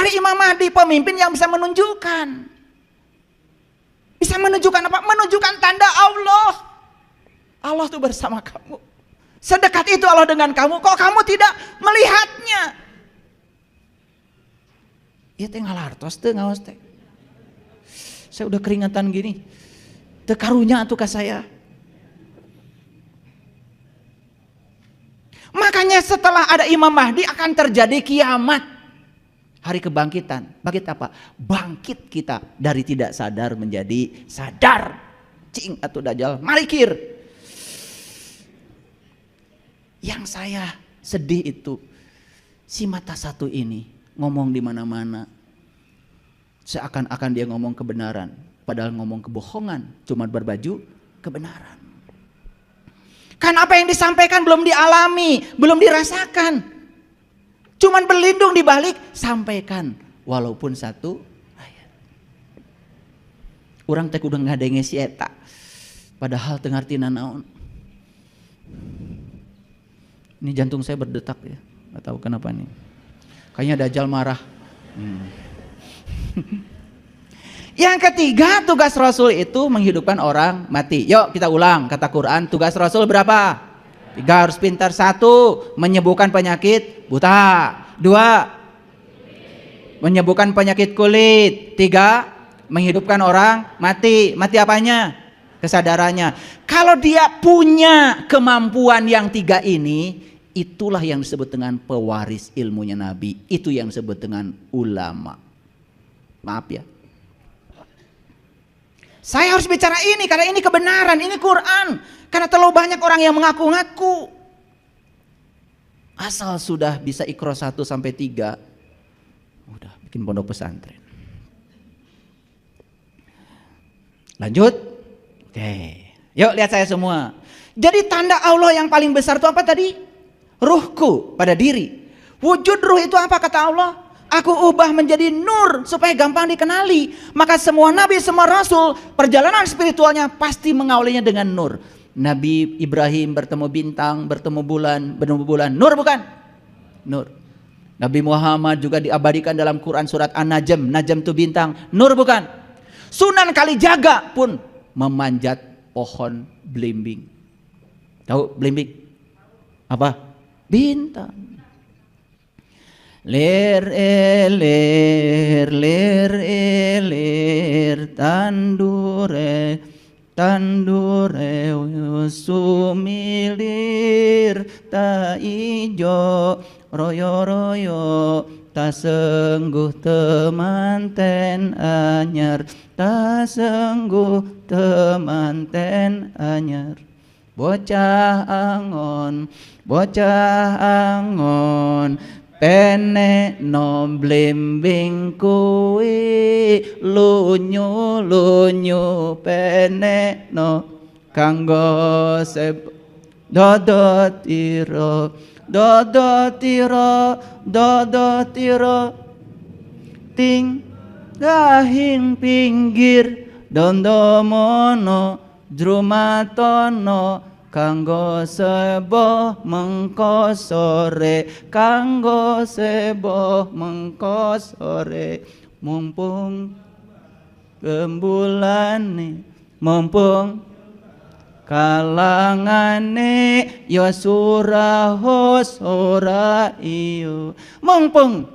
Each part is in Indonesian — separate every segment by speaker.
Speaker 1: Cari Imam Mahdi, pemimpin yang bisa menunjukkan. Bisa menunjukkan apa? Menunjukkan tanda Allah. Allah tuh bersama kamu. Sedekat itu Allah dengan kamu. Kok kamu tidak melihatnya? Iya teh ngalartos teh ngaos teh. Saya udah keringatan gini. Teu karunya atuh ka saya. Makanya setelah ada Imam Mahdi akan terjadi kiamat. Hari kebangkitan. Bangkit apa? Bangkit kita dari tidak sadar menjadi sadar. Cing atuh dajjal marikir. Yang saya sedih itu si mata satu ini ngomong di mana-mana. Seakan-akan dia ngomong kebenaran, padahal ngomong kebohongan, cuma berbaju kebenaran. Kan apa yang disampaikan belum dialami, belum dirasakan. Cuman berlindung di balik sampaikan walaupun satu ayat. Urang teh kudu ngadenge si eta. Padahal teu ngartina naon. Ini jantung saya berdetak ya. Enggak tahu kenapa nih. Kayaknya Dajjal marah. Yang ketiga, tugas Rasul itu menghidupkan orang mati. Yuk kita ulang kata Quran, tugas Rasul berapa? 3 harus pintar. 1, menyembuhkan penyakit buta. 2, menyembuhkan penyakit kulit. 3, menghidupkan orang mati. Mati apanya? Kesadarannya. Kalau dia punya kemampuan yang 3 ini, itulah yang disebut dengan pewaris ilmunya Nabi. Itu yang disebut dengan ulama. Maaf ya. Saya harus bicara ini karena ini kebenaran, ini Quran. Karena terlalu banyak orang yang mengaku-ngaku. Asal sudah bisa Iqra 1 sampai 3, udah bikin pondok pesantren. Lanjut. Oke. Yuk lihat saya semua. Jadi tanda Allah yang paling besar itu apa tadi? Ruhku pada diri. Wujud ruh itu apa kata Allah? Aku ubah menjadi nur supaya gampang dikenali. Maka semua nabi, semua rasul, perjalanan spiritualnya pasti mengawalinya dengan nur. Nabi Ibrahim bertemu bintang, bertemu bulan. Nur bukan? Nur. Nabi Muhammad juga diabadikan dalam Quran surat An-Najm. Najm itu bintang. Nur bukan? Sunan Kalijaga pun memanjat pohon belimbing. Tahu belimbing? Apa? Bintang. Lir tandure sumilir ta ijo royo ta sengguh temanten anyar ta sengguh temanten anyar. Bocah angon pene no blimbing kuwi lunyu pene no kanggo seb dodo tiro ting gahing pinggir dondomono jrumatono kanggo seboh mengko sore mumpung gembulane mumpung kalangane ya suraho sura iyo mumpung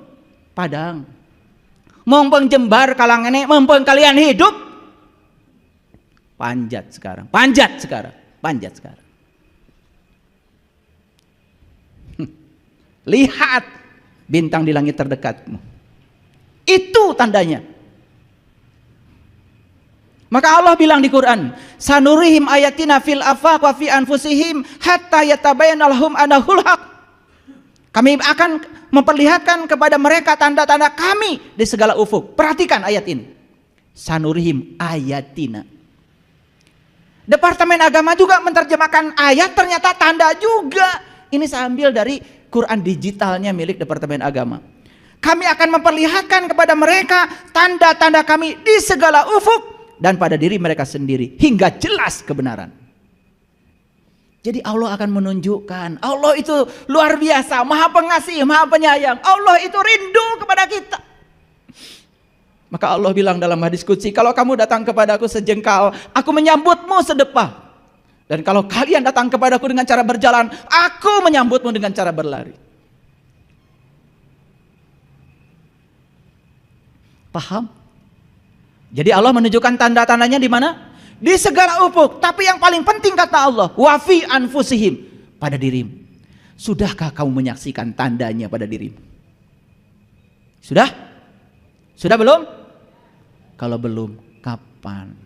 Speaker 1: Padang mumpung Jembar kalangane mumpung kalian hidup panjat sekarang. Lihat bintang di langit terdekatmu. Itu tandanya. Maka Allah bilang di Quran, sanurihim ayatina fil afaq wa fi anfusihim hatta yatabayyana lahum annahul haq. Kami akan memperlihatkan kepada mereka tanda-tanda kami di segala ufuk. Perhatikan ayat ini. Sanurihim ayatina. Departemen Agama juga menerjemahkan ayat ternyata tanda juga. Ini saya ambil dari Quran digitalnya milik Departemen Agama. Kami akan memperlihatkan kepada mereka tanda-tanda kami di segala ufuk dan pada diri mereka sendiri hingga jelas kebenaran. Jadi Allah akan menunjukkan, Allah itu luar biasa, maha pengasih, maha penyayang. Allah itu rindu kepada kita. Maka Allah bilang dalam hadis qudsi, kalau kamu datang kepadaku sejengkal, aku menyambutmu sedepah. Dan kalau kalian datang kepadaku dengan cara berjalan, aku menyambutmu dengan cara berlari. Paham? Jadi Allah menunjukkan tanda-tandanya di mana? Di segala ufuk. Tapi yang paling penting kata Allah, wa fi anfusihim, pada dirimu. Sudahkah kamu menyaksikan tandanya pada dirimu? Sudah? Sudah belum? Kalau belum, kapan?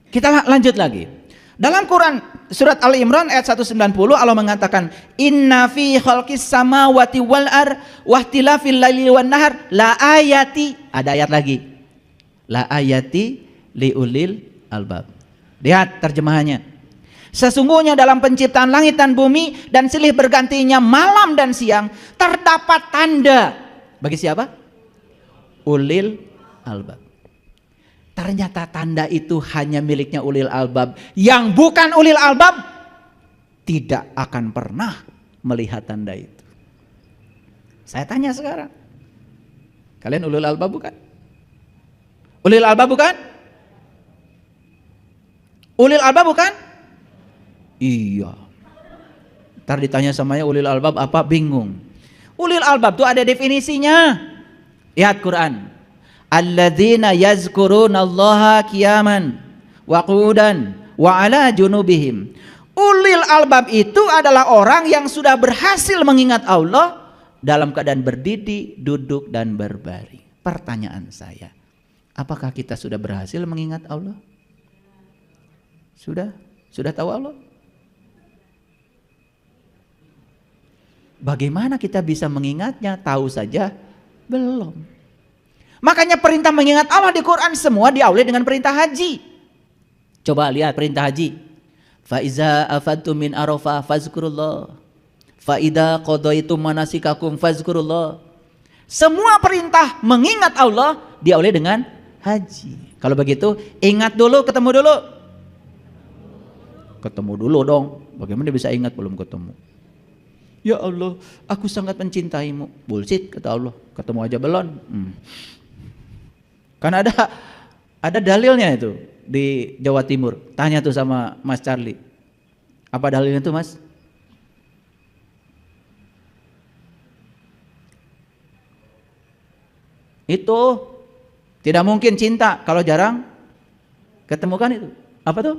Speaker 1: Kita lanjut lagi. Dalam Quran surat Ali Imran ayat 190 Allah mengatakan, inna fi khalqis samawati wal ar wa ikhtilafil laili wan nahar la ayati. Ada ayat lagi. La ayati liulil albab. Lihat terjemahannya. Sesungguhnya dalam penciptaan langit dan bumi dan silih bergantinya malam dan siang terdapat tanda. Bagi siapa? Ulil albab. Ternyata tanda itu hanya miliknya ulil albab. Yang bukan ulil albab tidak akan pernah melihat tanda itu. Saya tanya sekarang, kalian ulil albab bukan? Ulil albab bukan? Ulil albab bukan? Iya. Ntar ditanya samanya ulil albab apa, bingung. Ulil albab itu ada definisinya. Lihat Quran. Alladzina yazkurunallaha qiyaman wa qu'udan wa ala junubihim. Ulil albab itu adalah orang yang sudah berhasil mengingat Allah dalam keadaan berdiri, duduk dan berbaring. Pertanyaan saya, apakah kita sudah berhasil mengingat Allah? Sudah? Sudah tahu Allah? Bagaimana kita bisa mengingatnya? Tahu saja belum. Makanya perintah mengingat Allah di Quran semua diawali dengan perintah haji. Coba lihat perintah haji. Fa iza afadtum min Arafah fazkurullah. Fa idza qadaitum manasikakum fazkurullah. Semua perintah mengingat Allah diawali dengan haji. Kalau begitu, ingat dulu, ketemu dulu. Ketemu dulu dong. Bagaimana bisa ingat belum ketemu? Ya Allah, aku sangat mencintaimu. Bullshit kata Allah. Ketemu aja belum. Karena ada dalilnya itu di Jawa Timur. Tanya tuh sama Mas Charlie. Apa dalilnya tuh, Mas? Itu tidak mungkin cinta kalau jarang ketemu, kan itu. Apa tuh?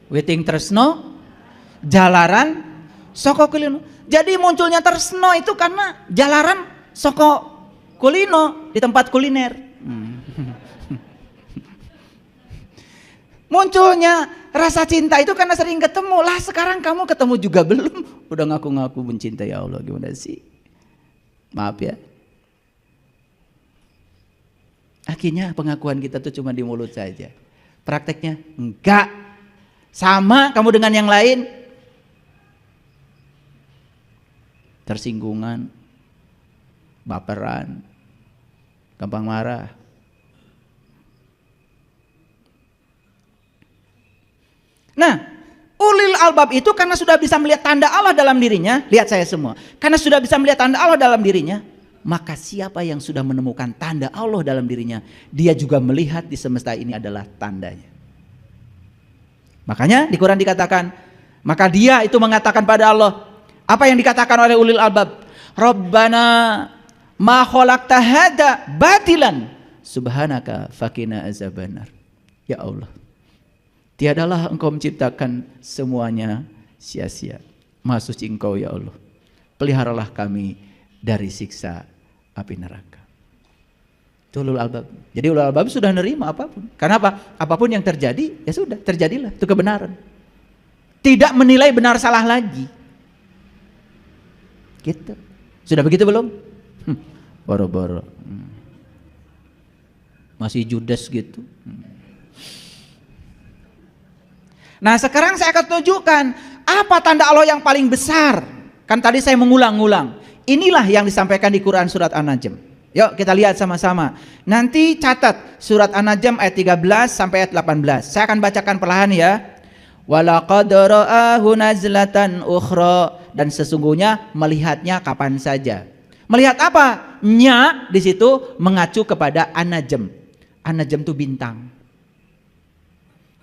Speaker 1: Witing tresno jalaran soko kulino. Jadi munculnya tresno itu karena jalaran soko kulino di tempat kuliner. Munculnya rasa cinta itu karena sering ketemu. Lah sekarang kamu ketemu juga belum? Udah ngaku-ngaku mencintai Allah, gimana sih? Maaf ya. Akhirnya pengakuan kita tuh cuma di mulut saja. Prakteknya enggak. Sama kamu dengan yang lain. Tersinggungan, baperan, gampang marah. Nah, ulil albab itu karena sudah bisa melihat tanda Allah dalam dirinya. Lihat saya semua. Karena sudah bisa melihat tanda Allah dalam dirinya, maka siapa yang sudah menemukan tanda Allah dalam dirinya, dia juga melihat di semesta ini adalah tandanya. Makanya di Quran dikatakan, maka dia itu mengatakan pada Allah, apa yang dikatakan oleh ulil albab? Rabbana ma khalaqta hadza batilan subhanaka faqina azabannar. Ya Allah, tiadalah engkau menciptakan semuanya sia-sia. Maha suci engkau ya Allah. Peliharalah kami dari siksa api neraka. Itu ulul albab. Jadi ulul albab sudah nerima apapun. Karena apa? Apapun yang terjadi, ya sudah, terjadilah. Itu kebenaran. Tidak menilai benar salah lagi. Gitu. Sudah begitu belum? Boro-boro. Masih judes gitu. Nah sekarang saya akan tunjukkan apa tanda Allah yang paling besar. Kan tadi saya mengulang-ulang. Inilah yang disampaikan di Quran surat An-Najm. Yuk kita lihat sama-sama. Nanti catat surat An-Najm ayat 13 sampai ayat 18. Saya akan bacakan perlahan ya. Walaqad ra'ahu nazlatan ukhra, dan sesungguhnya melihatnya kapan saja. Melihat apa? Nya di situ mengacu kepada An-Najm. An-Najm itu bintang.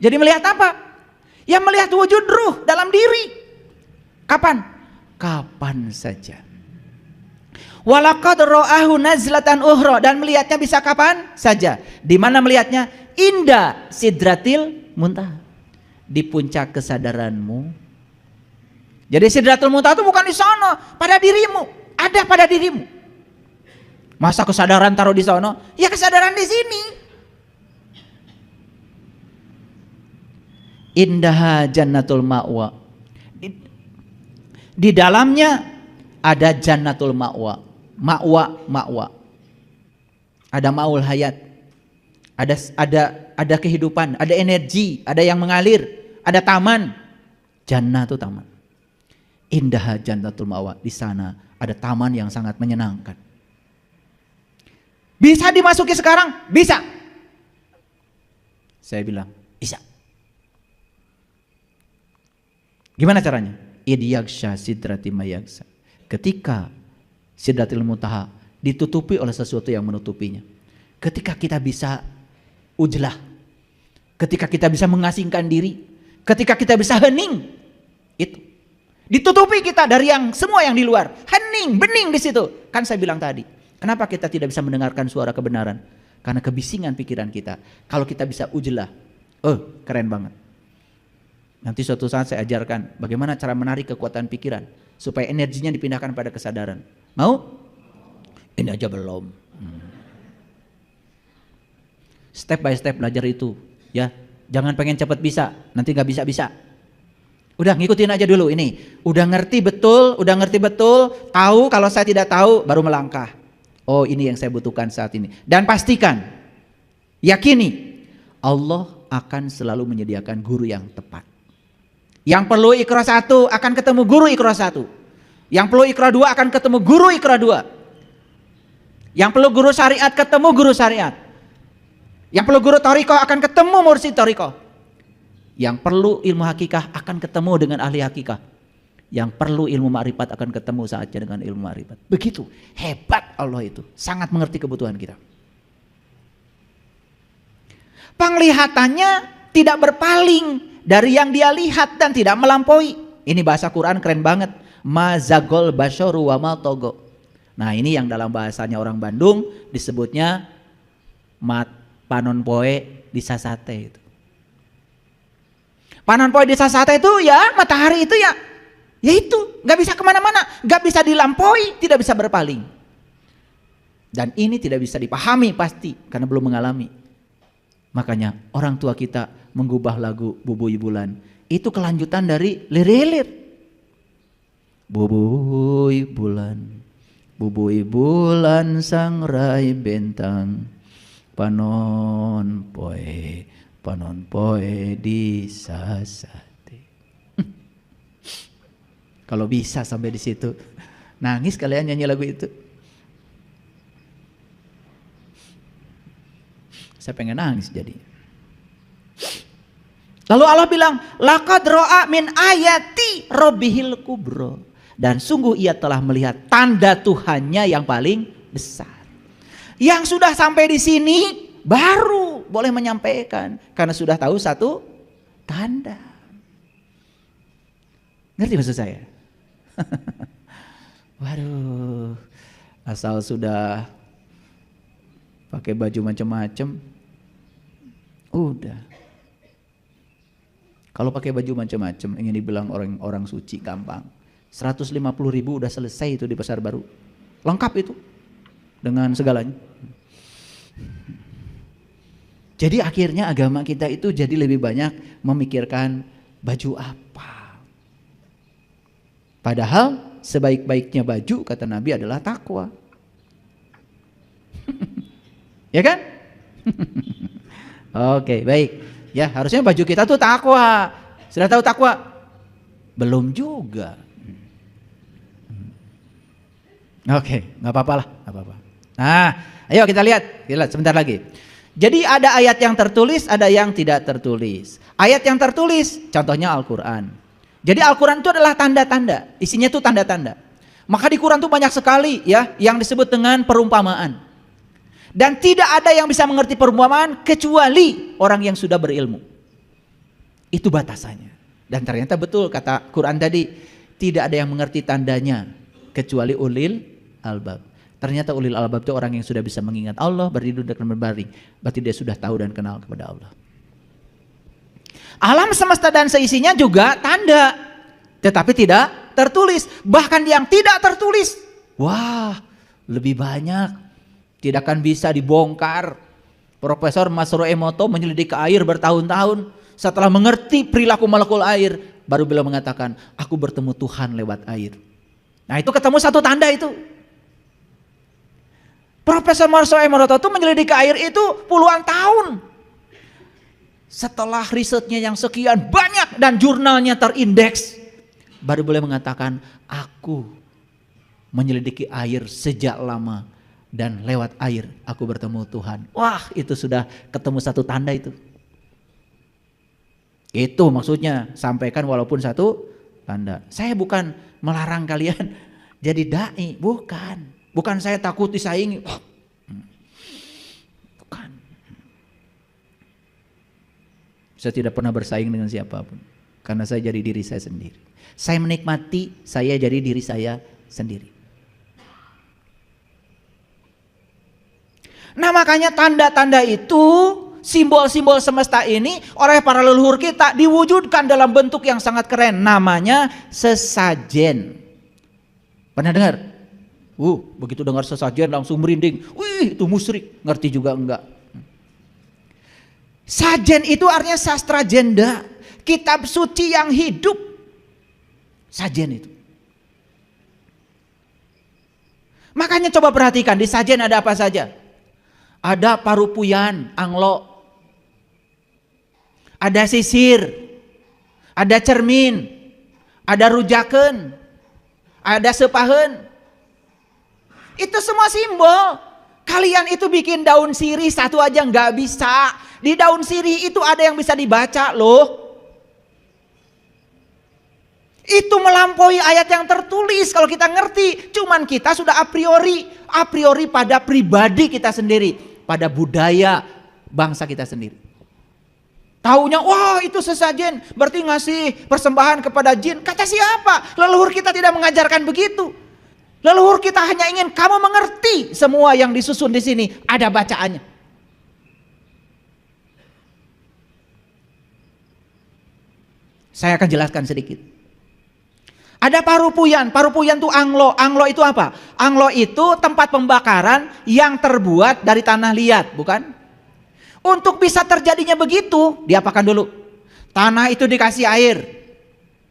Speaker 1: Jadi melihat apa? Ya melihat wujud ruh dalam diri. Kapan? Kapan saja. Walaqad ra'ahu nazlatan ukhra, dan melihatnya bisa kapan saja. Di mana melihatnya? Inda sidratil muntaha, di puncak kesadaranmu. Jadi sidratul muntaha itu bukan di sana, pada dirimu, ada pada dirimu. Masa kesadaran taruh di sana? Ya kesadaran di sini. Indaha jannatul ma'wa, di dalamnya ada jannatul ma'wa. Ma'wa. Ada ma'ul hayat. Ada kehidupan, ada energi, ada yang mengalir, ada taman. Jannah itu taman. Indah jannatul ma'wa, di sana ada taman yang sangat menyenangkan. Bisa dimasuki sekarang? Bisa. Saya bilang, bisa. Gimana caranya? Idyaksha sidrati mayaksha. Ketika sidratil muntaha ditutupi oleh sesuatu yang menutupinya. Ketika kita bisa ujlah, ketika kita bisa mengasingkan diri, ketika kita bisa hening, itu ditutupi kita dari yang semua yang di luar. Hening, bening di situ. Kan saya bilang tadi, kenapa kita tidak bisa mendengarkan suara kebenaran? Karena kebisingan pikiran kita. Kalau kita bisa ujlah, keren banget. Nanti suatu saat saya ajarkan bagaimana cara menarik kekuatan pikiran supaya energinya dipindahkan pada kesadaran. Mau? Ini aja belum. Step by step belajar itu, ya. Jangan pengen cepat bisa, nanti nggak bisa. Udah ngikutin aja dulu ini. Udah ngerti betul, tahu kalau saya tidak tahu baru melangkah. Oh, ini yang saya butuhkan saat ini. Dan pastikan, yakini Allah akan selalu menyediakan guru yang tepat. Yang perlu Iqra 1 akan ketemu guru Iqra 1. Yang perlu Iqra 2 akan ketemu guru Iqra 2. Yang perlu guru syariat ketemu guru syariat. Yang perlu guru Thariqah akan ketemu mursyid Thariqah. Yang perlu ilmu hakikah akan ketemu dengan ahli hakikah. Yang perlu ilmu ma'rifat akan ketemu saatnya dengan ilmu ma'rifat. Begitu hebat Allah itu, sangat mengerti kebutuhan kita. Penglihatannya tidak berpaling dari yang dia lihat dan tidak melampaui. Ini bahasa Quran keren banget. Ma zagol basyaru wa ma togo. Nah, ini yang dalam bahasanya orang Bandung disebutnya mat panon poe disasate itu. Panon poe disasate itu ya matahari itu ya itu nggak bisa kemana-mana, nggak bisa dilampaui, tidak bisa berpaling. Dan ini tidak bisa dipahami pasti karena belum mengalami. Makanya orang tua kita menggubah lagu Bubui Bulan. Itu kelanjutan dari lirik-lirik. Bubui bulan sangrai bentang, panon poe disasate. Kalau bisa sampai di situ, nangis kalian nyanyi lagu itu. Saya pengen nangis jadi. Lalu Allah bilang, laqad ra'a min ayati rabbihil kubra. Dan sungguh ia telah melihat tanda Tuhannya yang paling besar. Yang sudah sampai di sini baru boleh menyampaikan karena sudah tahu satu tanda. Ngerti maksud saya? Waduh, asal sudah pakai baju macam-macam, udah. Kalau pakai baju macam-macam ingin dibilang orang suci gampang. 150.000 udah selesai itu di pasar baru. Lengkap itu dengan segalanya. Jadi akhirnya agama kita itu jadi lebih banyak memikirkan baju apa. Padahal sebaik-baiknya baju kata Nabi adalah takwa. Ya kan? Oke, baik. Ya, harusnya baju kita tuh takwa. Sudah tahu takwa? Belum juga. Oke, nggak apa-apa lah, nggak apa-apa. Nah, ayo kita lihat sebentar lagi. Jadi ada ayat yang tertulis, ada yang tidak tertulis. Ayat yang tertulis, contohnya Al-Quran. Jadi Al-Quran itu adalah tanda-tanda, isinya itu tanda-tanda. Maka di Quran itu banyak sekali ya yang disebut dengan perumpamaan. Dan tidak ada yang bisa mengerti perumpamaan kecuali orang yang sudah berilmu. Itu batasannya. Dan ternyata betul kata Quran tadi, tidak ada yang mengerti tandanya kecuali ulil albab. Ternyata ulil albab itu orang yang sudah bisa mengingat Allah, berdiri dan berbaring. Berarti dia sudah tahu dan kenal kepada Allah. Alam semesta dan seisinya juga tanda, tetapi tidak tertulis. Bahkan yang tidak tertulis, wah lebih banyak. Tidak akan bisa dibongkar. Profesor Masaru Emoto menyelidiki air bertahun-tahun. Setelah mengerti perilaku molekul air, baru beliau mengatakan, aku bertemu Tuhan lewat air. Nah itu ketemu satu tanda itu. Profesor Masaru Emoto itu menyelidiki air itu puluhan tahun. Setelah risetnya yang sekian banyak dan jurnalnya terindeks, baru beliau mengatakan, aku menyelidiki air sejak lama. Dan lewat air aku bertemu Tuhan. Wah itu sudah ketemu satu tanda itu. Itu maksudnya sampaikan walaupun satu tanda. Saya bukan melarang kalian jadi dai, bukan. Bukan saya takut disaingi. Bukan. Saya tidak pernah bersaing dengan siapapun. Karena saya jadi diri saya sendiri. Saya menikmati saya jadi diri saya sendiri. Nah makanya tanda-tanda itu, simbol-simbol semesta ini oleh para leluhur kita diwujudkan dalam bentuk yang sangat keren. Namanya sesajen. Pernah dengar? Begitu dengar sesajen langsung merinding. Wih itu musyrik. Ngerti juga enggak. Sajen itu artinya sastra jenda. Kitab suci yang hidup. Sajen itu. Makanya coba perhatikan di sajen ada apa saja. Ada parupuyan, anglo. Ada sisir. Ada cermin. Ada rujaken. Ada sepahen. Itu semua simbol. Kalian itu bikin daun sirih satu aja nggak bisa. Di daun sirih itu ada yang bisa dibaca loh. Itu melampaui ayat yang tertulis kalau kita ngerti. Cuman kita sudah a priori pada pribadi kita sendiri. Pada budaya bangsa kita sendiri. Taunya wah itu sesajen berarti ngasih persembahan kepada jin. Kata siapa? Leluhur kita tidak mengajarkan begitu. Leluhur kita hanya ingin kamu mengerti semua yang disusun di sini ada bacaannya. Saya akan jelaskan sedikit. Ada parupuyan itu anglo. Anglo itu apa? Anglo itu tempat pembakaran yang terbuat dari tanah liat, bukan? Untuk bisa terjadinya begitu, diapakan dulu? Tanah itu dikasih air.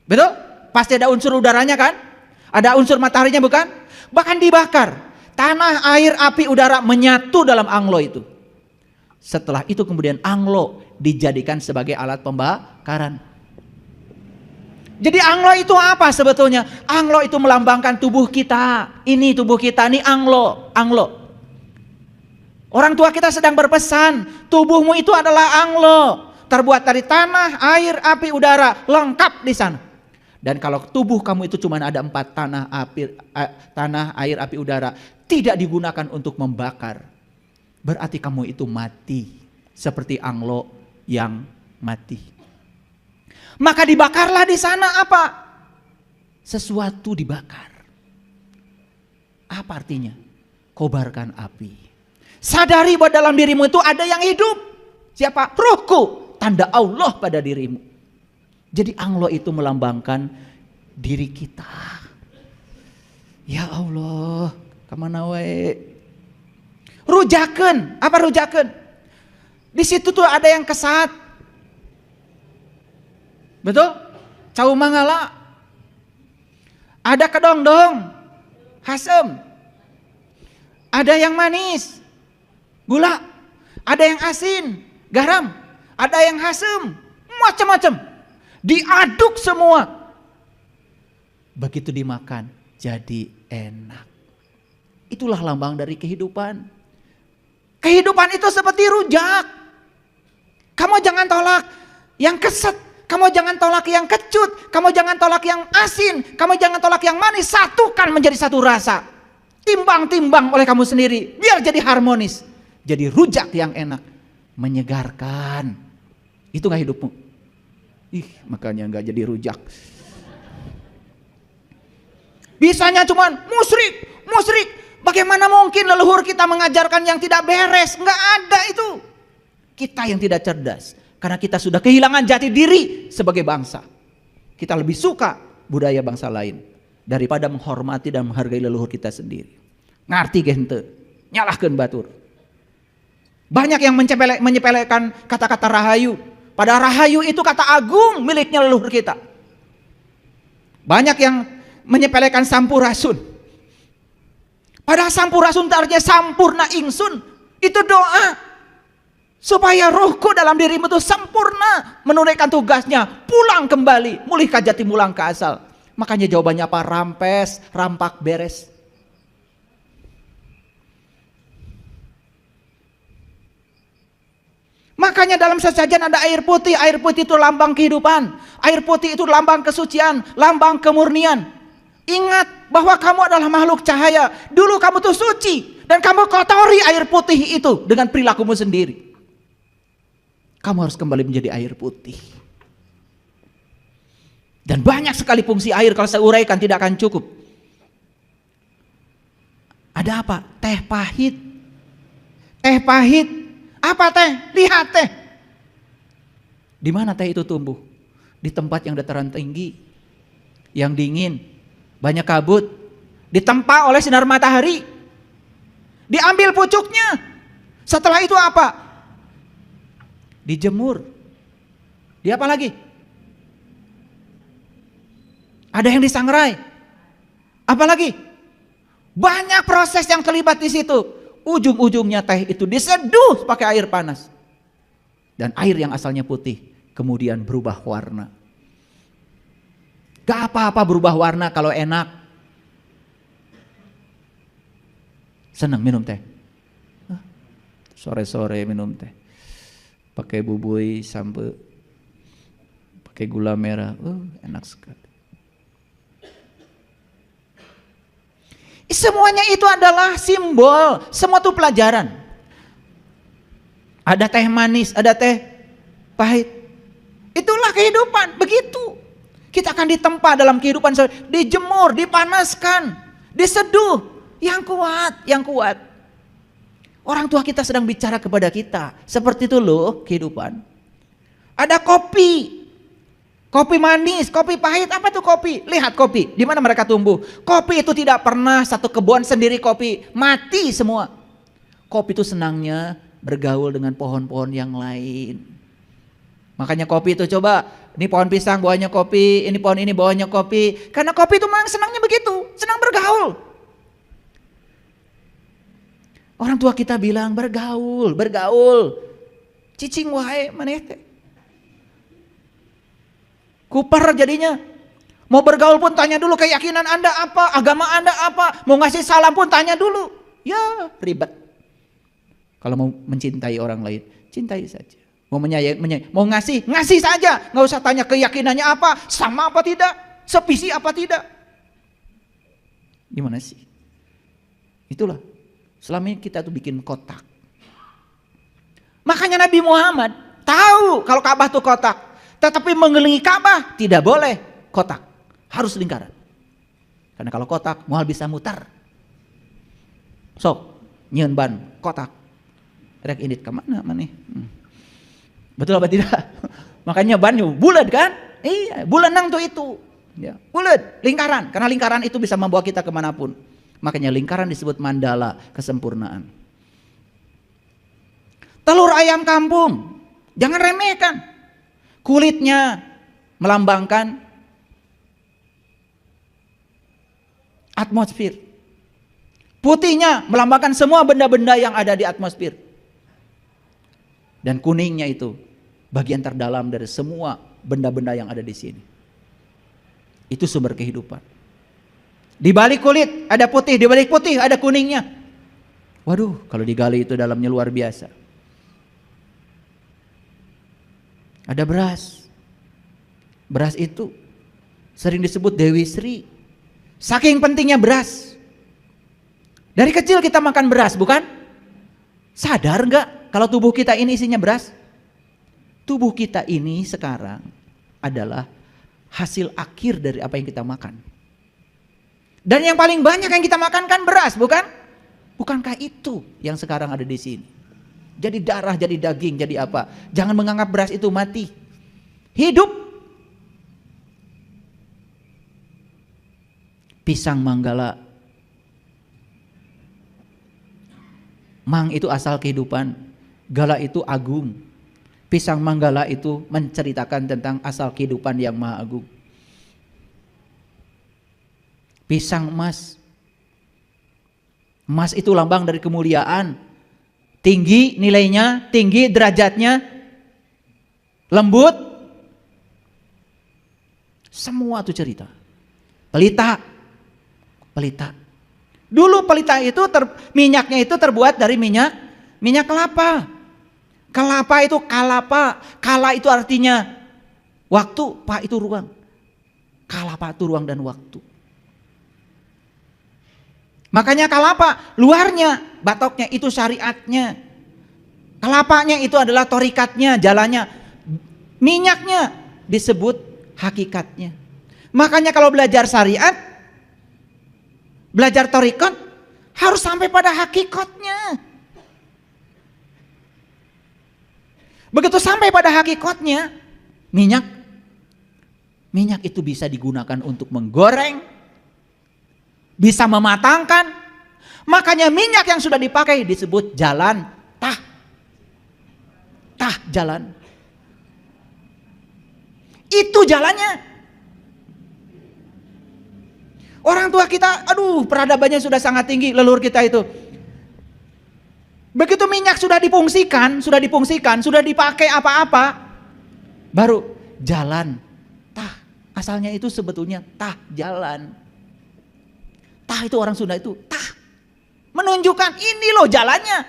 Speaker 1: Betul? Pasti ada unsur udaranya kan? Ada unsur mataharinya bukan? Bahkan dibakar. Tanah, air, api, udara menyatu dalam anglo itu. Setelah itu kemudian anglo dijadikan sebagai alat pembakaran. Jadi anglo itu apa sebetulnya? Anglo itu melambangkan tubuh kita. Ini tubuh kita, ini anglo. Orang tua kita sedang berpesan, tubuhmu itu adalah anglo. Terbuat dari tanah, air, api, udara, lengkap di sana. Dan kalau tubuh kamu itu cuma ada 4, tanah, air, api, udara, tidak digunakan untuk membakar. Berarti kamu itu mati. Seperti anglo yang mati. Maka dibakarlah di sana apa? Sesuatu dibakar. Apa artinya? Kobarkan api. Sadari bahwa dalam dirimu itu ada yang hidup. Siapa? Ruhku. Tanda Allah pada dirimu. Jadi anglo itu melambangkan diri kita. Ya Allah, kemana wae? Rujaken. Apa rujaken? Di situ tuh ada yang kesat. Betul? Cau mangala. Ada kedongdong. Hasem. Ada yang manis. Gula. Ada yang asin. Garam. Ada yang hasem. Macam-macam. Diaduk semua. Begitu dimakan jadi enak. itulah lambang dari kehidupan. Kehidupan itu seperti rujak. Kamu jangan tolak yang keset, kamu jangan tolak yang kecut, kamu jangan tolak yang asin, kamu jangan tolak yang manis, satukan menjadi satu rasa. Timbang-timbang oleh kamu sendiri, biar jadi harmonis. Jadi rujak yang enak, menyegarkan. Itu gak hidupmu? Makanya gak jadi rujak. Bisanya cuman musyrik. Bagaimana mungkin leluhur kita mengajarkan yang tidak beres? Gak ada itu. Kita yang tidak cerdas. Karena kita sudah kehilangan jati diri sebagai bangsa. Kita lebih suka budaya bangsa lain daripada menghormati dan menghargai leluhur kita sendiri. Ngerti gente, nyalahkan batur. Banyak yang menyepelekan kata-kata rahayu. Padahal rahayu itu kata agung miliknya leluhur kita. Banyak yang menyepelekan sampurasun. Padahal sampurasun artinya sampurna ingsun. Itu doa. Supaya rohku dalam dirimu itu sempurna menunaikan tugasnya. Pulang kembali, mulih kajati mulang ke asal. Makanya jawabannya apa? Rampes, rampak, beres. Makanya dalam sesajen ada air putih. Air putih itu lambang kehidupan. Air putih itu lambang kesucian, lambang kemurnian. Ingat bahwa kamu adalah makhluk cahaya. Dulu kamu tuh suci dan kamu kotori air putih itu dengan perilakumu sendiri. Kamu harus kembali menjadi air putih. Dan banyak sekali fungsi air, kalau saya uraikan tidak akan cukup. Ada apa? Teh pahit. Teh pahit. Apa teh? Lihat teh. Di mana teh itu tumbuh? Di tempat yang dataran tinggi, yang dingin, banyak kabut, ditempa oleh sinar matahari. Diambil pucuknya. Setelah itu apa? Dijemur. Di apa lagi? Ada yang disangrai. Apa lagi? Banyak proses yang terlibat di situ. Ujung-ujungnya teh itu diseduh pakai air panas. Dan air yang asalnya putih kemudian berubah warna. Gak apa-apa berubah warna kalau enak. Senang minum teh. Sore-sore minum teh. Pakai bubui sampai pakai gula merah, enak sekali. Semuanya itu adalah simbol, semua itu pelajaran. Ada teh manis, ada teh pahit. Itulah kehidupan, begitu. Kita akan ditempa dalam kehidupan, dijemur, dipanaskan, diseduh, yang kuat, yang kuat. Orang tua kita sedang bicara kepada kita. Seperti itu loh kehidupan. Ada kopi. Kopi manis, kopi pahit. Apa itu kopi? Lihat kopi. Di mana mereka tumbuh? Kopi itu tidak pernah satu kebun sendiri kopi. Mati semua. Kopi itu senangnya bergaul dengan pohon-pohon yang lain. Makanya kopi itu coba. Ini pohon pisang bawahnya kopi. Ini pohon ini bawahnya kopi. Karena kopi itu memang senangnya begitu. Senang bergaul. Orang tua kita bilang bergaul. Cicing wae maneh teh. Kuper jadinya. Mau bergaul pun tanya dulu keyakinan Anda apa, agama Anda apa. Mau ngasih salam pun tanya dulu. Ya ribet. Kalau mau mencintai orang lain, cintai saja. Mau menyayang, mau ngasih saja. Nggak usah tanya keyakinannya apa, sama apa tidak, sevisi apa tidak. Gimana sih? Itulah. Selama ini kita tuh bikin kotak. Makanya Nabi Muhammad tahu kalau Ka'bah tuh kotak. Tetapi mengelilingi Ka'bah tidak boleh kotak. Harus lingkaran. Karena kalau kotak mual bisa mutar. Sok, nyeun ban kotak. Rek indit ke mana maneh? Betul apa tidak? Makanya banyu bulat kan? Iya, bulat nang tuh itu. Ya, bulat, lingkaran. Karena lingkaran itu bisa membawa kita kemanapun. Makanya lingkaran disebut mandala, kesempurnaan. Telur ayam kampung, jangan remehkan. Kulitnya melambangkan atmosfer. Putihnya melambangkan semua benda-benda yang ada di atmosfer. Dan kuningnya itu bagian terdalam dari semua benda-benda yang ada di sini. Itu sumber kehidupan. Di balik kulit ada putih, di balik putih ada kuningnya. Waduh, kalau digali itu dalamnya luar biasa. Ada beras. Beras itu sering disebut Dewi Sri. Saking pentingnya beras. Dari kecil kita makan beras, bukan? Sadar nggak kalau tubuh kita ini isinya beras? Tubuh kita ini sekarang adalah hasil akhir dari apa yang kita makan. Dan yang paling banyak yang kita makan kan beras, bukan? Bukankah itu yang sekarang ada di sini? Jadi darah, jadi daging, jadi apa? Jangan menganggap beras itu mati. Hidup. Pisang manggala. Mang itu asal kehidupan. Gala itu agung. Pisang manggala itu menceritakan tentang asal kehidupan yang maha agung. Pisang emas. Emas itu lambang dari kemuliaan. Tinggi nilainya, tinggi derajatnya, lembut. Semua itu cerita. Pelita. Pelita. Dulu pelita itu minyaknya itu terbuat dari minyak kelapa. Kelapa itu kalapa. Kala itu artinya waktu, pa itu ruang. Kalapa itu ruang dan waktu. Makanya kalapa, luarnya, batoknya itu syariatnya. Kelapanya itu adalah torikatnya, jalannya. Minyaknya disebut hakikatnya. Makanya kalau belajar syariat, belajar torikat, harus sampai pada hakikatnya. Begitu sampai pada hakikatnya, minyak itu bisa digunakan untuk menggoreng, bisa mematangkan. Makanya minyak yang sudah dipakai disebut jalan tah jalan. Itu jalannya. Orang tua kita, aduh, peradabannya sudah sangat tinggi, leluhur kita itu. Begitu minyak sudah difungsikan, sudah dipakai apa-apa, baru jalan tah. Asalnya itu sebetulnya tah jalan. Tah itu orang Sunda itu tah, menunjukkan ini loh jalannya.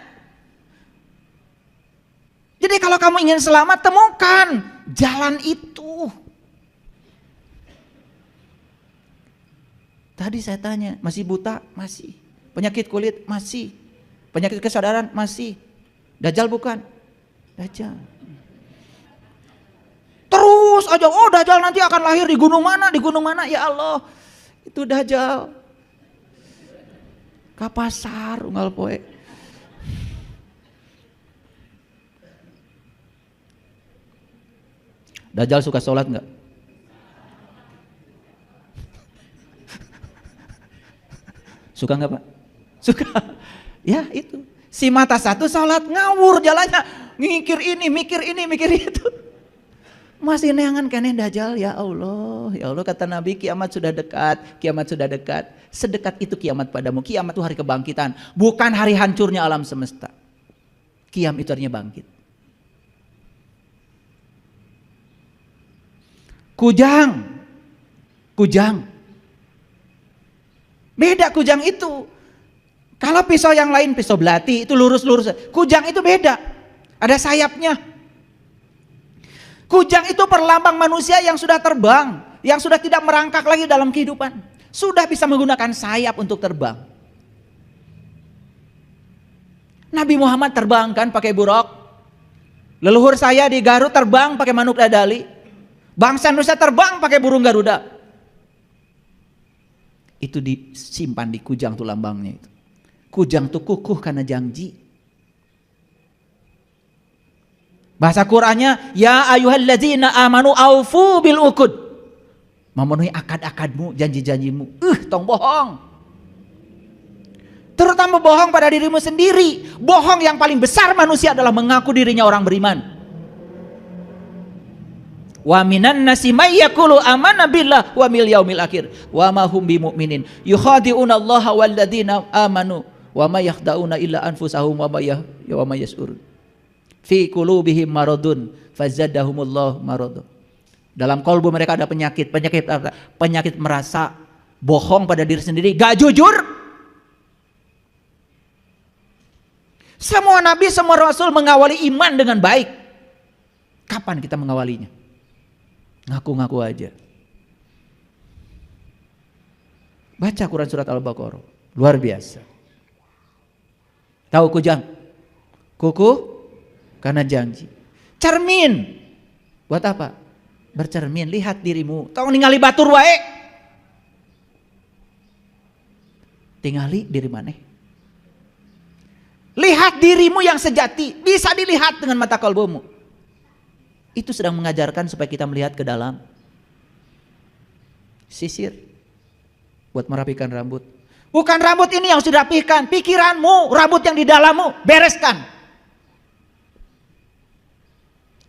Speaker 1: Jadi kalau kamu ingin selamat, temukan jalan itu. Tadi saya tanya, masih buta? Masih. Penyakit kulit? Masih. Penyakit kesadaran? Masih. Dajjal bukan? Dajjal. Terus aja, oh Dajjal nanti akan lahir di gunung mana? Di gunung mana? Ya Allah, itu Dajjal. Kapasar unggal poe. Dajjal suka sholat enggak? Suka enggak Pak? Suka. Ya itu. Si mata satu sholat ngawur jalannya. Mikir ini, mikir itu. Masih neangan kene Dajjal, ya Allah kata Nabi, kiamat sudah dekat. Sedekat itu kiamat padamu. Kiamat itu hari kebangkitan, bukan hari hancurnya alam semesta. Kiam itu artinya bangkit. Kujang. Beda kujang itu. Kalau pisau yang lain, pisau belati itu lurus-lurus. Kujang itu beda. Ada sayapnya. Kujang itu perlambang manusia yang sudah terbang, yang sudah tidak merangkak lagi dalam kehidupan, sudah bisa menggunakan sayap untuk terbang. Nabi Muhammad terbang kan pakai buruk. Leluhur saya di Garut terbang pakai manuk dadali. Bangsa Indonesia terbang pakai burung Garuda. Itu disimpan di kujang tuh lambangnya itu. Kujang tuh kukuh karena janji. Bahasa Qur'annya, ya ayyuhalladzina amanu aufu bil uqud. Memenuhi akad-akadmu, janji-janjimu. Tong bohong. Terutama bohong pada dirimu sendiri. Bohong yang paling besar manusia adalah mengaku dirinya orang beriman. Wa minan nasi may yaqulu amanna billah wa bil yaumil akhir wa ma hum bimumin yukhadi'una Allah walladzina amanu wa ma yakhda'una illa anfusahum wa ma yash'urun. Fi qulubihim maradun fazadahumullah marad. Dalam kalbu mereka ada penyakit merasa bohong pada diri sendiri, gak jujur. Semua nabi, semua rasul mengawali iman dengan baik. Kapan kita mengawalinya? Ngaku-ngaku aja. Baca Quran surat Al-Baqarah, luar biasa. Tahu kujang? Kuku karena janji. Cermin. Buat apa? Bercermin, lihat dirimu. Tong ningali batur wae. Tingali diri maneh. Lihat dirimu yang sejati, bisa dilihat dengan mata kalbumu. Itu sedang mengajarkan supaya kita melihat ke dalam. Sisir buat merapikan rambut. Bukan rambut ini yang sudah dirapikan, pikiranmu, rambut yang di dalammu, bereskan.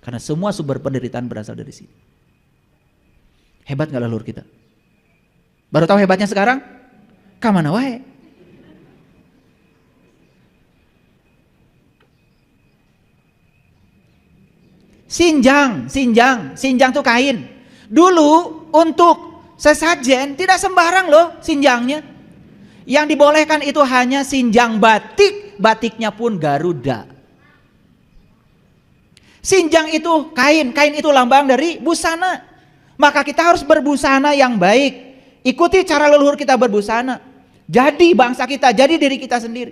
Speaker 1: Karena semua sumber penderitaan berasal dari sini. Hebat gak leluhur kita? Baru tahu hebatnya sekarang? Kamana wae? Sinjang tuh kain. Dulu untuk sesajen tidak sembarang loh sinjangnya. Yang dibolehkan itu hanya sinjang batik, batiknya pun Garuda. Sinjang itu kain itu lambang dari busana. Maka kita harus berbusana yang baik. Ikuti cara leluhur kita berbusana. Jadi bangsa kita, jadi diri kita sendiri.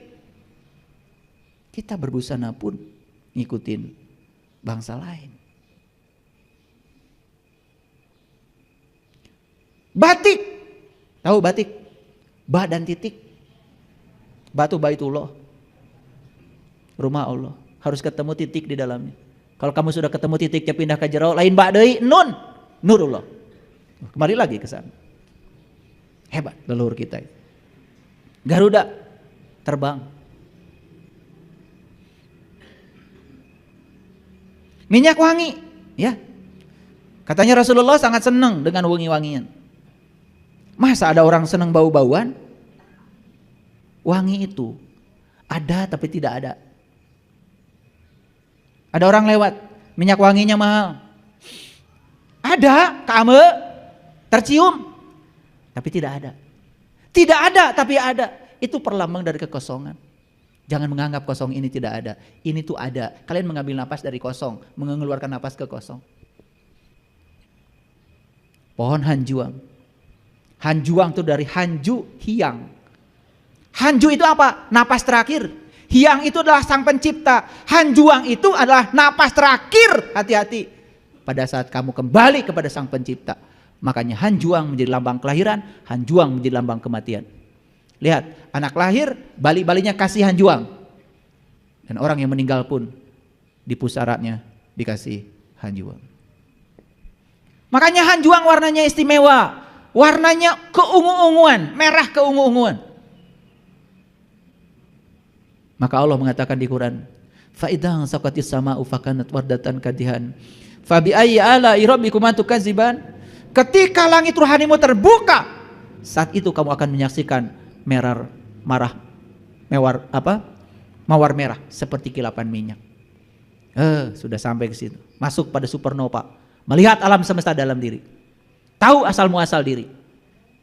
Speaker 1: Kita berbusana pun ngikutin bangsa lain. Batik. Tahu batik? Ba dan titik. Batu Baitullah. Rumah Allah. Harus ketemu titik di dalamnya. Kalau kamu sudah ketemu titiknya pindah ke jero, lain ba deui nun. Nurullah. Kembali lagi ke sana. Hebat leluhur kita. Garuda terbang. Minyak wangi, ya. Katanya Rasulullah sangat senang dengan wangi-wangian. Masa ada orang senang bau-bauan? Wangi itu ada tapi tidak ada. Ada orang lewat, minyak wanginya mahal. Ada, kamu tercium, tapi tidak ada. Tidak ada tapi ada. Itu perlambang dari kekosongan. Jangan menganggap kosong ini tidak ada. Ini tuh ada. Kalian mengambil napas dari kosong, mengeluarkan napas ke kosong. Pohon hanjuang. Hanjuang itu dari hanju hiang. Hanju itu apa? Napas terakhir. Hiang itu adalah sang pencipta. Hanjuang itu adalah napas terakhir. Hati-hati pada saat kamu kembali kepada sang pencipta. Makanya hanjuang menjadi lambang kelahiran, hanjuang menjadi lambang kematian. Lihat, anak lahir, bali-balinya kasih hanjuang. Dan orang yang meninggal pun di pusarannya dikasih hanjuang. Makanya hanjuang warnanya istimewa. Warnanya keungu-unguan, merah keungu-unguan. Maka Allah mengatakan di Quran, fa idzan saqatis sama'u fakanat wardatan kadihan. Fa bi ayyi ala'i rabbikuma tukadziban? Ketika langit rohanimu terbuka, saat itu kamu akan menyaksikan mawar merah seperti kilapan minyak. Sudah sampai ke situ. Masuk pada supernova, melihat alam semesta dalam diri. Tahu asal muasal diri.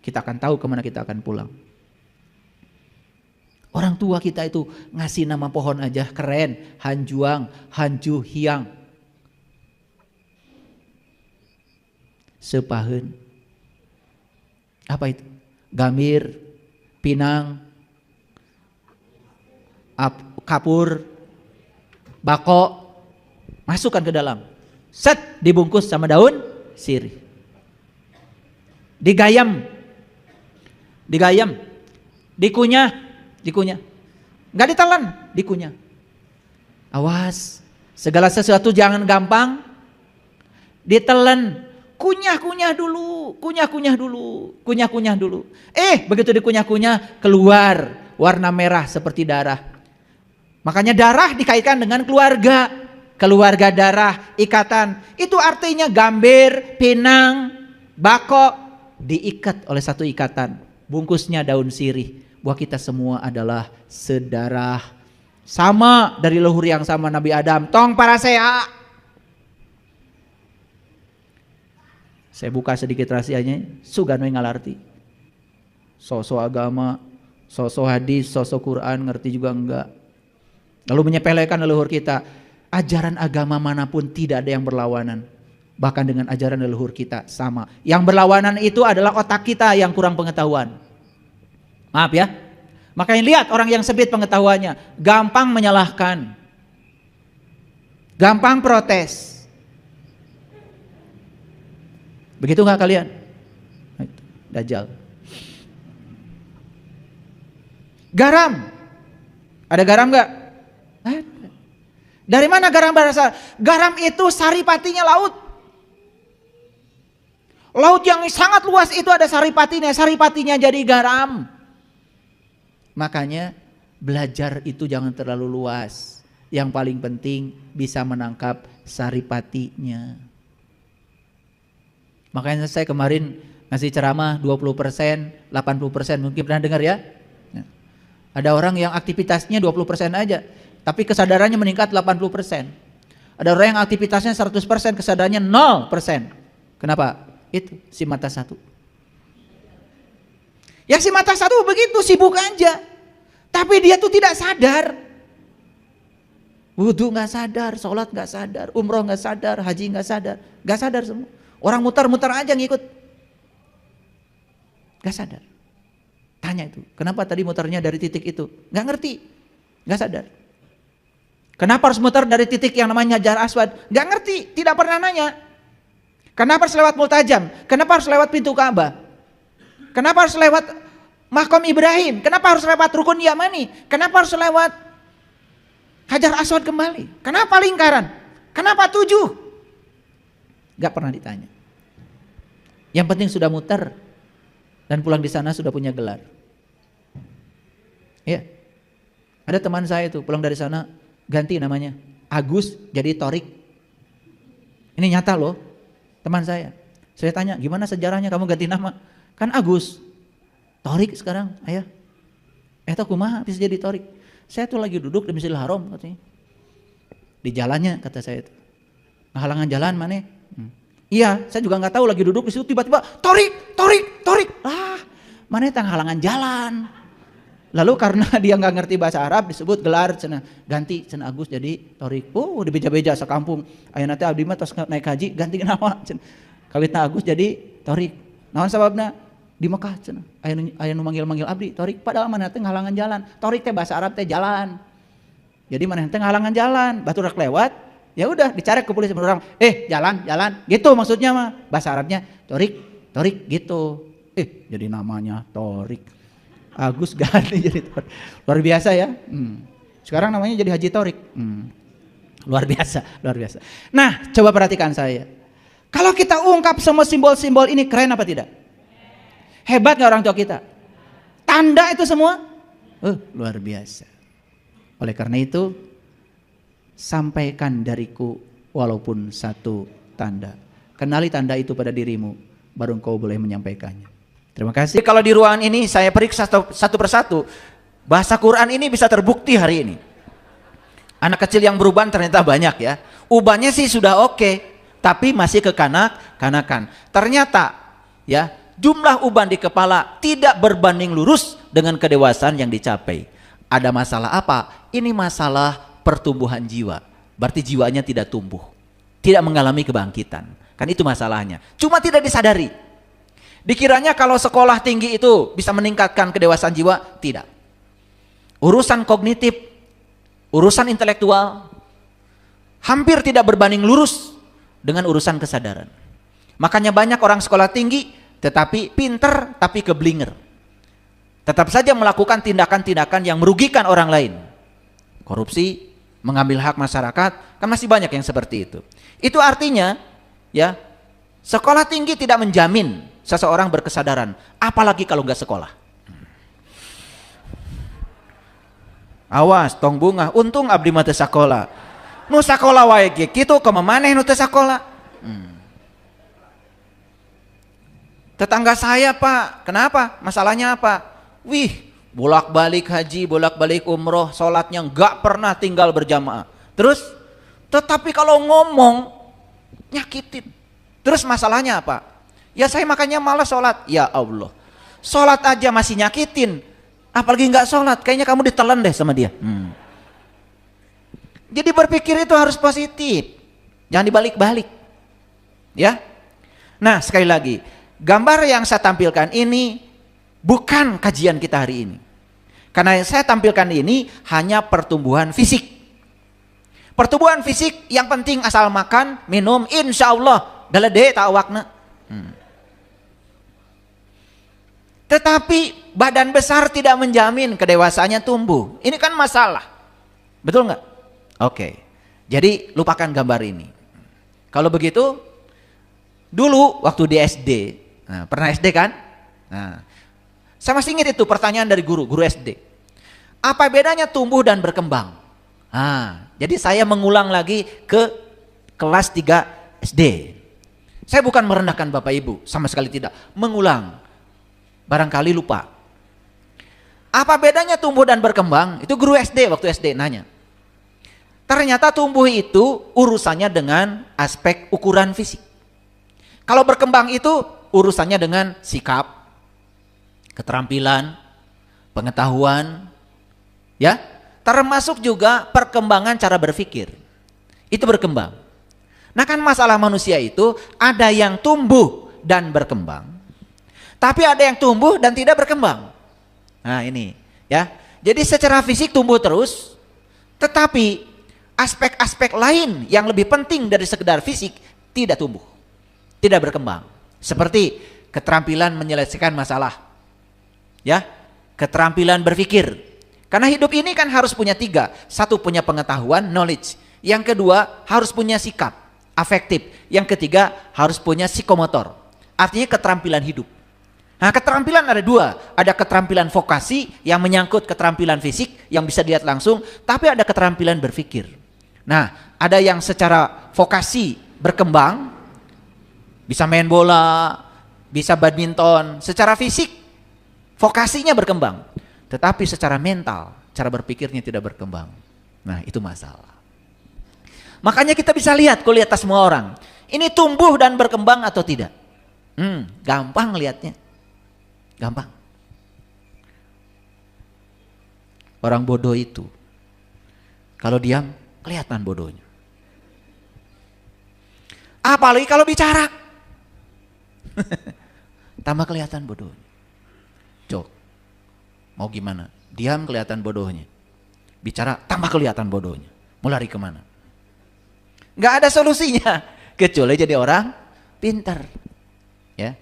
Speaker 1: Kita akan tahu kemana kita akan pulang. Orang tua kita itu ngasih nama pohon aja keren. Hanjuang, hanju hiang. Sepaheun. Apa itu? Gambir, pinang, kapur, bako. Masukkan ke dalam. Set, dibungkus sama daun sirih. Digayam, dikunyah, nggak ditelan, dikunyah. Awas, segala sesuatu jangan gampang ditelan, kunyah dulu. Begitu dikunyah-kunyah keluar warna merah seperti darah. Makanya darah dikaitkan dengan keluarga darah, ikatan. Itu artinya gambir, pinang, bako diikat oleh satu ikatan, bungkusnya daun sirih. Bahwa kita semua adalah sedarah, sama dari leluhur yang sama Nabi Adam. Tong para saya buka sedikit rahasianya, sugan we ngalarti. sosok agama, sosok hadis, sosok Quran, ngerti juga enggak. Lalu menyepelekan leluhur kita. Ajaran agama manapun tidak ada yang berlawanan. Bahkan dengan ajaran leluhur kita sama. Yang berlawanan itu adalah otak kita yang kurang pengetahuan. Maaf ya. Makanya lihat orang yang sempit pengetahuannya, gampang menyalahkan, gampang protes. Begitu nggak kalian? Dajjal. Garam, ada garam nggak? Dari mana garam berasal? Garam itu saripatinya laut. Laut yang sangat luas itu ada saripatinya jadi garam. Makanya belajar itu jangan terlalu luas. Yang paling penting bisa menangkap saripatinya. Makanya saya kemarin ngasih ceramah 20%, 80%, mungkin pernah dengar ya. Ada orang yang aktivitasnya 20% aja, tapi kesadarannya meningkat 80%. Ada orang yang aktivitasnya 100%, kesadarannya 0%. Kenapa? Itu si mata satu. Ya si mata satu begitu sibuk aja, tapi dia tuh tidak sadar. Wudhu nggak sadar, sholat nggak sadar, umroh nggak sadar, haji nggak sadar semua. Orang muter-muter aja ngikut, nggak sadar. Tanya itu, kenapa tadi muternya dari titik itu? Nggak ngerti, nggak sadar. Kenapa harus muter dari titik yang namanya Hajar Aswad? Nggak ngerti, tidak pernah nanya. Kenapa harus lewat Multajam? Kenapa harus lewat pintu Ka'bah? Kenapa harus lewat Maqam Ibrahim? Kenapa harus lewat Rukun Yamani? Kenapa harus lewat Hajar Aswad kembali? Kenapa lingkaran? Kenapa 7? Gak pernah ditanya. Yang penting sudah muter dan pulang di sana sudah punya gelar. Ya, ada teman saya itu pulang dari sana ganti namanya Agus jadi Torik. Ini nyata loh, teman saya. Saya tanya gimana sejarahnya kamu ganti nama? Kan Agus, Torik sekarang ayah. Eta kumaha bisa jadi Torik? Saya tuh lagi duduk di Masjidil Haram katanya. Di jalannya kata saya itu. Halangan jalan mana? Iya, saya juga nggak tahu lagi duduk di situ tiba-tiba Torik. Mana tang halangan jalan. Lalu karena dia nggak ngerti bahasa Arab disebut gelar cenah ganti cenah Agus jadi Torik. Oh, di beja-beja sekampung. Ayeuna teh abdi mah tos naik haji ganti nama cenah. Kawitna Agus jadi Torik. Naon sababna? Di Mekah cenah. Aya nu manggil-manggil abdi Torik padahal mana teh halangan jalan. Torik teh bahasa Arab teh jalan. Jadi mana teh halangan jalan, batu rak lewat, ya udah dicarek ke polisi orang, jalan, gitu maksudnya mah. Bahasa Arabnya Torik gitu. Jadi namanya Torik. Agus ganti jadi Torik. Luar biasa ya. Sekarang namanya jadi Haji Torik. Luar biasa. Nah, coba perhatikan saya. Kalau kita ungkap semua simbol-simbol ini keren apa tidak? Hebat gak orang tua kita? Tanda itu semua? Luar biasa. Oleh karena itu, sampaikan dariku walaupun satu tanda. Kenali tanda itu pada dirimu, baru engkau boleh menyampaikannya. Terima kasih. Kalau di ruangan ini saya periksa satu persatu, bahasa Quran ini bisa terbukti hari ini. Anak kecil yang beruban ternyata banyak ya. Ubannya sih sudah oke, tapi masih kekanak-kanakan. Ternyata ya, jumlah uban di kepala tidak berbanding lurus dengan kedewasaan yang dicapai. Ada masalah apa? Ini masalah pertumbuhan jiwa. Berarti jiwanya tidak tumbuh, tidak mengalami kebangkitan. Kan itu masalahnya. Cuma tidak disadari. Dikiranya kalau sekolah tinggi itu bisa meningkatkan kedewasaan jiwa, tidak. Urusan kognitif, urusan intelektual hampir tidak berbanding lurus dengan urusan kesadaran. Makanya banyak orang sekolah tinggi tetapi pinter tapi keblinger. Tetap saja melakukan tindakan-tindakan yang merugikan orang lain. Korupsi, mengambil hak masyarakat, kan masih banyak yang seperti itu. Itu artinya ya, sekolah tinggi tidak menjamin seseorang berkesadaran, apalagi kalau nggak sekolah. Awas tong bunga, untung abdi mah teu sakola. Nu sakola wae ge kitu kumaha maneh nu teu sakola. Tetangga saya Pak, kenapa? Masalahnya apa? Wih, bolak-balik haji, bolak-balik umroh, sholatnya nggak pernah tinggal berjamaah. Terus, tetapi kalau ngomong nyakitin. Terus masalahnya apa? Ya saya makanya malas sholat. Ya Allah, Sholat aja masih nyakitin, apalagi nggak sholat, kayaknya kamu ditelan deh sama dia. Jadi berpikir itu harus positif, jangan dibalik-balik, ya. Nah, sekali lagi, gambar yang saya tampilkan ini bukan kajian kita hari ini, karena yang saya tampilkan ini hanya pertumbuhan fisik. Pertumbuhan fisik yang penting asal makan, minum, insya Allah dalede ta'awakna. Tetapi badan besar tidak menjamin kedewasaannya tumbuh. Ini kan masalah, betul nggak? Oke, jadi lupakan gambar ini. Kalau begitu, dulu waktu di SD, pernah SD kan? Nah, saya masih ingat itu pertanyaan dari guru SD. Apa bedanya tumbuh dan berkembang? Jadi saya mengulang lagi ke kelas 3 SD. Saya bukan merendahkan Bapak Ibu, sama sekali tidak. Mengulang, barangkali lupa. Apa bedanya tumbuh dan berkembang? Itu guru SD waktu SD nanya. Ternyata tumbuh itu urusannya dengan aspek ukuran fisik. Kalau berkembang itu urusannya dengan sikap, keterampilan, pengetahuan, ya, termasuk juga perkembangan cara berpikir. Itu berkembang. Nah kan masalah manusia itu ada yang tumbuh dan berkembang, tapi ada yang tumbuh dan tidak berkembang. Nah ini, ya. Jadi secara fisik tumbuh terus, tetapi aspek-aspek lain yang lebih penting dari sekedar fisik tidak tumbuh, tidak berkembang. Seperti keterampilan menyelesaikan masalah, ya, keterampilan berpikir. Karena hidup ini kan harus punya 3. Satu, punya pengetahuan, knowledge. Yang kedua, harus punya sikap, afektif. Yang ketiga, harus punya psikomotor. Artinya keterampilan hidup. Nah, keterampilan ada 2. Ada keterampilan vokasi yang menyangkut keterampilan fisik yang bisa dilihat langsung, tapi ada keterampilan berpikir. Nah, ada yang secara vokasi berkembang, bisa main bola, bisa badminton, secara fisik vokasinya berkembang, tetapi secara mental, cara berpikirnya tidak berkembang. Nah, itu masalah. Makanya kita bisa lihat kualitas semua orang, ini tumbuh dan berkembang atau tidak. Gampang lihatnya, gampang. Orang bodoh itu kalau diam kelihatan bodohnya. Apalagi kalau bicara, tambah kelihatan bodohnya. Cok, mau gimana? Diam kelihatan bodohnya, bicara tambah kelihatan bodohnya. Mau lari kemana? Nggak ada solusinya kecuali jadi orang pintar, ya.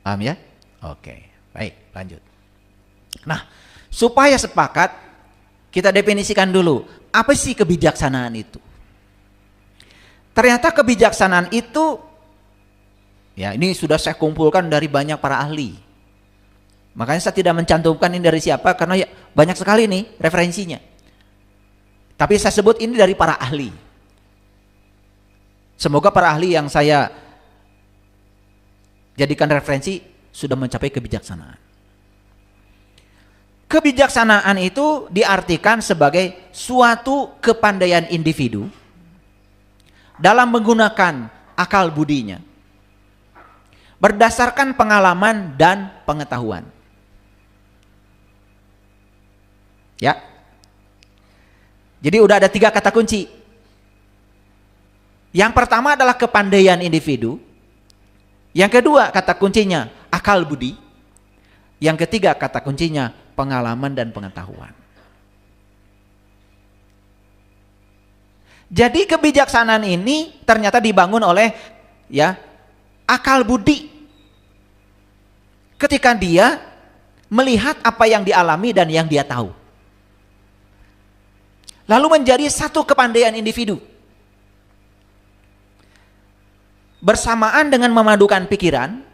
Speaker 1: Paham ya? Oke, baik, lanjut. Nah, supaya sepakat, kita definisikan dulu apa sih kebijaksanaan itu. Ternyata kebijaksanaan itu, ya, ini sudah saya kumpulkan dari banyak para ahli. Makanya saya tidak mencantumkan ini dari siapa, karena ya banyak sekali nih referensinya. Tapi saya sebut ini dari para ahli. Semoga para ahli yang saya jadikan referensi sudah mencapai kebijaksanaan. Kebijaksanaan itu diartikan sebagai suatu kepandaian individu dalam menggunakan akal budinya berdasarkan pengalaman dan pengetahuan. Ya. Jadi udah ada 3 kata kunci. Yang pertama adalah kepandaian individu. Yang kedua kata kuncinya akal budi. Yang ketiga kata kuncinya pengalaman dan pengetahuan. Jadi kebijaksanaan ini ternyata dibangun oleh, ya, akal budi. Ketika dia melihat apa yang dialami dan yang dia tahu, lalu menjadi satu kepandaian individu. Bersamaan dengan memadukan pikiran,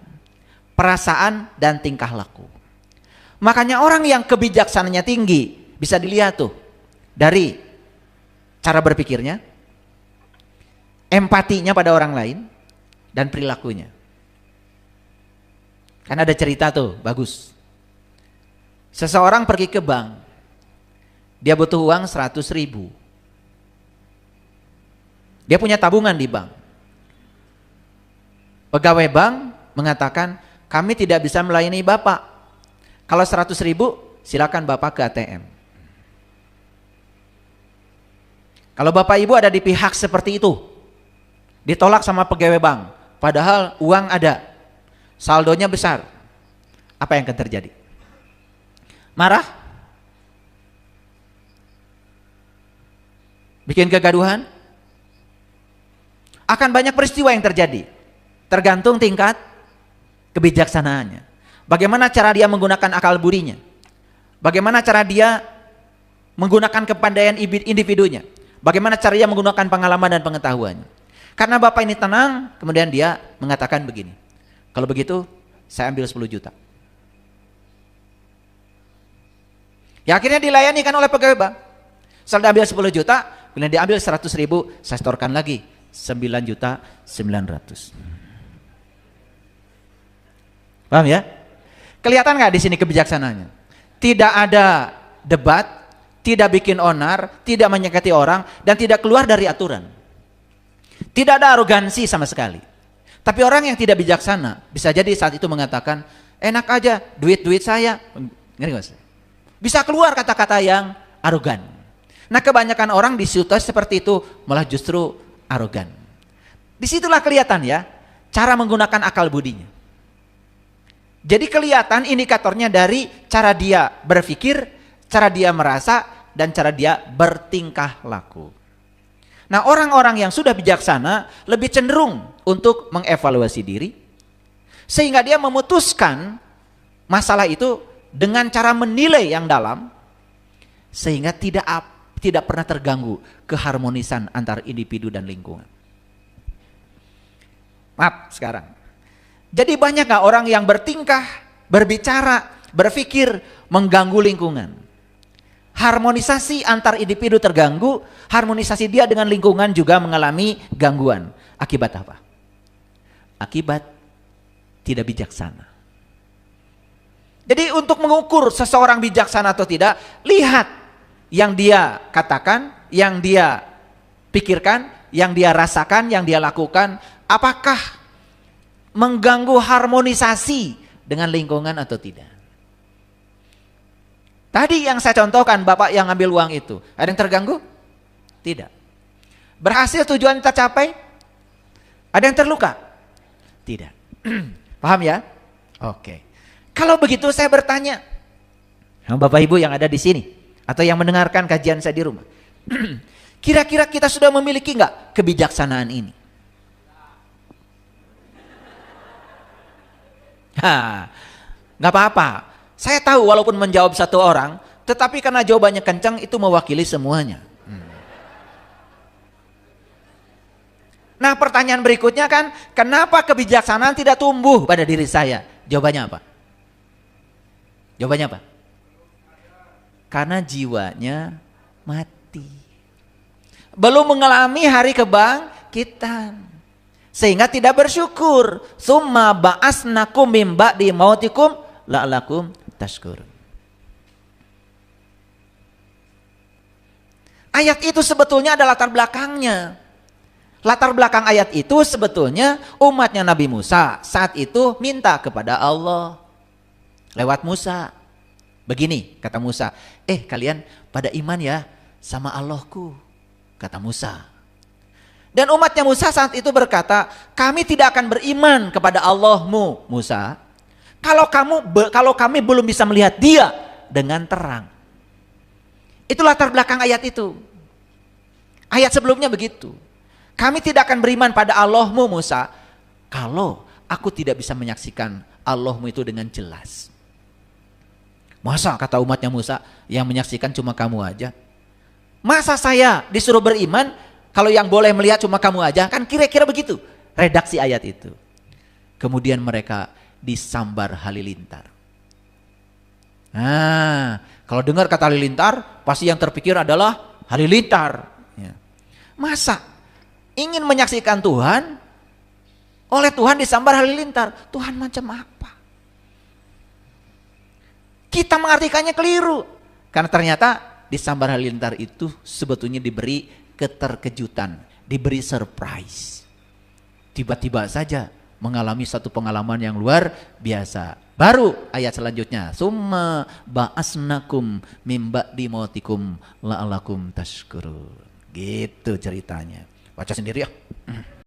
Speaker 1: perasaan, dan tingkah laku. Makanya orang yang kebijaksanaannya tinggi bisa dilihat tuh dari cara berpikirnya, empatinya pada orang lain, dan perilakunya. Kan ada cerita tuh, bagus. Seseorang pergi ke bank, dia butuh uang 100.000. Dia punya tabungan di bank. Pegawai bank mengatakan, kami tidak bisa melayani Bapak. Kalau 100 ribu, silakan Bapak ke ATM. Kalau Bapak Ibu ada di pihak seperti itu, ditolak sama pegawai bank, padahal uang ada, saldonya besar, apa yang akan terjadi? Marah? Bikin kegaduhan? Akan banyak peristiwa yang terjadi, tergantung tingkat kebijaksanaannya. Bagaimana cara dia menggunakan akal budinya, bagaimana cara dia menggunakan kepandaian individunya, bagaimana cara dia menggunakan pengalaman dan pengetahuannya. Karena Bapak ini tenang, kemudian dia mengatakan begini, kalau begitu saya ambil 10 juta. Ya akhirnya dilayani kan oleh pegawai bank. Setelah diambil 10 juta, kemudian diambil 100 ribu, saya setorkan lagi 9.900.000. Paham ya? Kelihatan nggak di sini kebijaksanaannya? Tidak ada debat, tidak bikin onar, tidak menyakiti orang, dan tidak keluar dari aturan. Tidak ada arogansi sama sekali. Tapi orang yang tidak bijaksana bisa jadi saat itu mengatakan, enak aja, duit saya. Ngerti nggak? Bisa keluar kata-kata yang arogan. Nah kebanyakan orang di situasi seperti itu malah justru arogan. Disitulah kelihatan ya cara menggunakan akal budinya. Jadi kelihatan indikatornya dari cara dia berpikir, cara dia merasa, dan cara dia bertingkah laku. Nah orang-orang yang sudah bijaksana lebih cenderung untuk mengevaluasi diri, sehingga dia memutuskan masalah itu dengan cara menilai yang dalam, sehingga tidak pernah terganggu keharmonisan antar individu dan lingkungan. Maaf sekarang. Jadi banyak gak orang yang bertingkah, berbicara, berpikir mengganggu lingkungan. Harmonisasi antar individu terganggu, harmonisasi dia dengan lingkungan juga mengalami gangguan. Akibat apa? Akibat tidak bijaksana. Jadi untuk mengukur seseorang bijaksana atau tidak, lihat yang dia katakan, yang dia pikirkan, yang dia rasakan, yang dia lakukan, apakah mengganggu harmonisasi dengan lingkungan atau tidak. Tadi yang saya contohkan, Bapak yang ambil uang itu, ada yang terganggu? Tidak. Berhasil tujuan tercapai? Ada yang terluka? Tidak. Paham ya? Oke. Kalau begitu saya bertanya, Bapak Ibu yang ada di sini atau yang mendengarkan kajian saya di rumah, kira-kira kita sudah memiliki nggak kebijaksanaan ini? Nggak apa-apa. Saya tahu walaupun menjawab satu orang, tetapi karena jawabannya kencang itu mewakili semuanya. Nah pertanyaan berikutnya kan, kenapa kebijaksanaan tidak tumbuh pada diri saya? Jawabannya apa? Jawabannya apa? Karena jiwanya mati. Belum mengalami hari kebangkitan. Sehingga tidak bersyukur. Summa ba'asnakum mim ba'di mautikum la'alakum tashkurun. Ayat itu sebetulnya ada latar belakangnya. Latar belakang ayat itu sebetulnya umatnya Nabi Musa saat itu minta kepada Allah lewat Musa. Begini kata Musa, kalian pada iman ya sama Allahku, kata Musa. Dan umatnya Musa saat itu berkata, kami tidak akan beriman kepada Allahmu Musa kalau kami belum bisa melihat dia dengan terang. Itu latar belakang ayat itu. Ayat sebelumnya begitu. Kami tidak akan beriman pada Allahmu Musa kalau aku tidak bisa menyaksikan Allahmu itu dengan jelas. Masa kata umatnya Musa yang menyaksikan cuma kamu aja? Masa saya disuruh beriman kalau yang boleh melihat cuma kamu aja? Kan kira-kira begitu redaksi ayat itu. Kemudian mereka disambar halilintar. Nah, kalau dengar kata halilintar, pasti yang terpikir adalah halilintar. Ya. Masa ingin menyaksikan Tuhan, oleh Tuhan disambar halilintar? Tuhan macam apa? Kita mengartikannya keliru. Karena ternyata disambar halilintar itu sebetulnya diberi keterkejutan, diberi surprise. Tiba-tiba saja mengalami satu pengalaman yang luar biasa. Baru ayat selanjutnya, summa ba'asnakum mim ba'di mautikum la'alakum tashkurun. Gitu ceritanya. Baca sendiri ya.